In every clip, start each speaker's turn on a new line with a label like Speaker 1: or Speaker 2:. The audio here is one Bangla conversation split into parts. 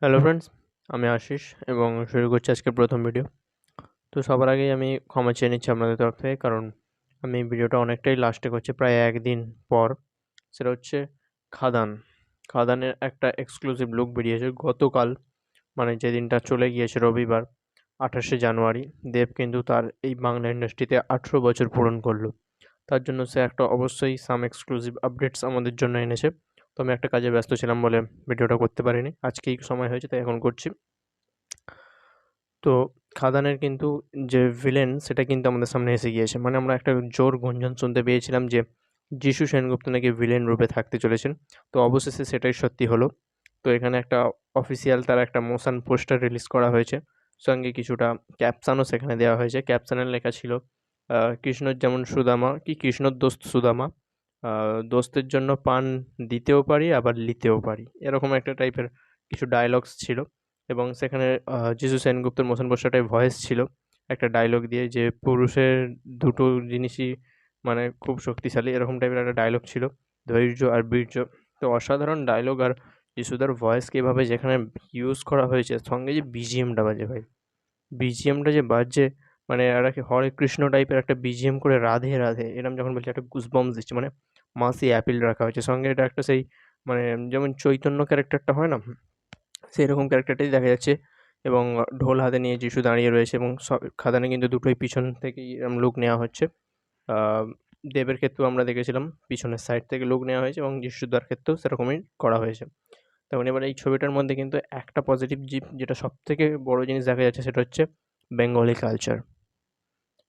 Speaker 1: হ্যালো ফ্রেন্ডস, আমি আশিস এবং শুরু করছি আজকের প্রথম ভিডিও। তো সবার আগেই আমি ক্ষমা চেয়ে নিচ্ছি আপনাদের তরফ থেকে, কারণ আমি ভিডিওটা অনেকটাই লাস্টে করছি, প্রায় ১ দিন পর। সেটা হচ্ছে খাদান। খাদানের একটা এক্সক্লুসিভ লুক বেরিয়েছে গতকাল, মানে যেদিনটা চলে গিয়েছে রবিবার ২৮শে জানুয়ারি। দেব কিন্তু তার এই বাংলা ইন্ডাস্ট্রিতে ১৮ বছর পূরণ করলো। তার জন্য সে একটা অবশ্যই সাম এক্সক্লুসিভ আপডেটস আমাদের জন্য এনেছে। তো আমি একটা কাজে ব্যস্ত ছিলাম বলে ভিডিওটা করতে পারিনি। আজকেই সময় হয়েছে তাই এখন করছি। তো খাদানের কিন্তু যে ভিলেন সেটা কিন্তু আমাদের সামনে এসে গিয়েছে। মানে আমরা একটা জোর গুঞ্জন শুনতে পেয়েছিলাম যে যিশু সেনগুপ্ত নাকি ভিলেন রূপে থাকতে চলেছেন। তো অবশেষে সেটাই সত্যি হলো। তো এখানে একটা অফিসিয়াল তার একটা মোশন পোস্টার রিলিজ করা হয়েছে। সঙ্গে কিছুটা ক্যাপশনও সেখানে দেওয়া হয়েছে। ক্যাপশনে লেখা ছিল কৃষ্ণর যেমন সুদামা কি কৃষ্ণর দোস্ত সুদামা। আ দোস্তের জন্য পান দিতেও পারি আবার লিতেও পারি। এরকম একটা টাইপের কিছু ডায়ালগস ছিল। এবং সেখানে যিশু সেনগুপ্তের মোশন পোস্টারটায় ভয়েস ছিল একটা ডায়লগ দিয়ে যে, "পুরুষের দুটো জিনিসই মানে খুব শক্তিশালী।" এরকম টাইপের একটা ডায়লগ ছিল। ধৈর্য আর বীর্য। তো অসাধারণ ডায়লগ, আর যিশুদার ভয়েসকে এভাবে যেখানে ইউজ করা হয়েছে, সঙ্গে যে বিজিএমটা বাজে ভাই। বিজিএমটা যে বাজছে, মানে একটা কি হরে কৃষ্ণ টাইপের একটা বিজিএম করে রাধে, রাধে এরম যখন বলছে একটা গুজবাম্পস দিচ্ছে। মানে মাসি অ্যাপিল রাখা হয়েছে। সঙ্গে এটা একটা সেই মানে যেমন চৈতন্য ক্যারেক্টারটা হয় না? সেরকম ক্যারেক্টারটাই দেখা যাচ্ছে। এবং ঢোল হাতে নিয়ে যিশু দাঁড়িয়ে রয়েছে এবং খাদানে কিন্তু দুটোই পিছন থেকেই এরম লুক নেওয়া হচ্ছে। আ দেবের ক্ষেত্রেও আমরা দেখেছিলাম পিছনের সাইড থেকে লুক নেওয়া হয়েছে এবং যিশুদার ক্ষেত্রেও সেরকমই করা হয়েছে। তেমন এবার এই ছবিটার মধ্যে কিন্তু একটা পজিটিভ যেটা সবথেকে বড় জিনিস দেখা যাচ্ছে সেটা হচ্ছে বেঙ্গলি কালচার।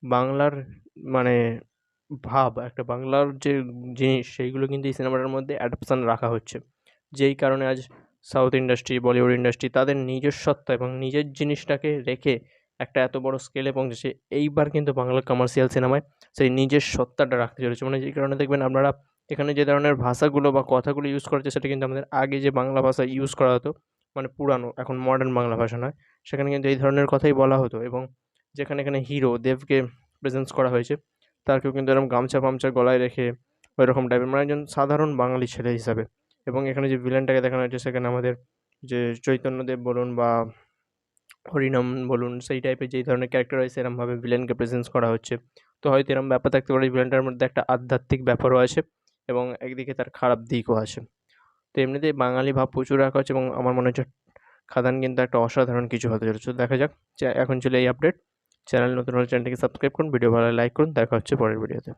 Speaker 1: বাংলার মানে একটা বাংলার যে জিনিস সেইগুলো কিন্তু এই সিনেমাটার মধ্যে অ্যাডাপশন রাখা হচ্ছে। যেই কারণে আজ সাউথ ইন্ডাস্ট্রি, বলিউড ইন্ডাস্ট্রি তাদের নিজস্বত্ব এবং নিজের জিনিসটাকে রেখে একটা এত বড় স্কেলে পৌঁছেছে। এইবার কিন্তু বাংলার কমার্শিয়াল সিনেমায় সেই নিজের সত্তাটা রাখতে চলেছে। মানে যেই কারণে দেখবেন আপনারা এখানে যে ধরনের ভাষাগুলো বা কথাগুলো ইউজ করা হচ্ছে সেটা কিন্তু আমাদের আগে যে বাংলা ভাষা ইউজ করা হতো, মানে পুরানো এখন মডার্ন বাংলা ভাষা নয়, সেখানে কিন্তু এই ধরনের কথাই বলা হতো। এবং যেখানে এখানে হিরো দেবকে প্রেজেন্স করা হয়েছে, তাকেও কিন্তু এরকম গামছা-ফামছা গলায় রেখে ওইরকম টাইপের, মানে একজন সাধারণ বাঙালি ছেলে হিসাবে। এবং এখানে যে ভিলেনটাকে দেখানো হয়েছে সেখানে আমাদের যে চৈতন্যদেব বলুন বা হরিনাম বলুন, সেই টাইপের যেই ধরনের ক্যারেক্টার হয় সেরমভাবে ভিলেনকে প্রেজেন্স করা হচ্ছে। তো হয়তো এরম ব্যাপার থাকতে পারে ভিলেনটার মধ্যে একটা আধ্যাত্মিক ব্যাপারও আছে এবং একদিকে তার খারাপ দিকও আছে। তো এমনিতেই বাঙালি ভাব প্রচুর রাখা হচ্ছে এবং আমার মনে হচ্ছে খাদান কিন্তু একটা অসাধারণ কিছু হতে চলেছে। তো দেখা যাক। এখন ছিল এই আপডেট। চ্যানেল নতুন হলে চ্যানেলটিকে সাবস্ক্রাইব করুন, ভিডিও ভালো লাগলে লাইক করুন। দেখা হচ্ছে পরের ভিডিওতে।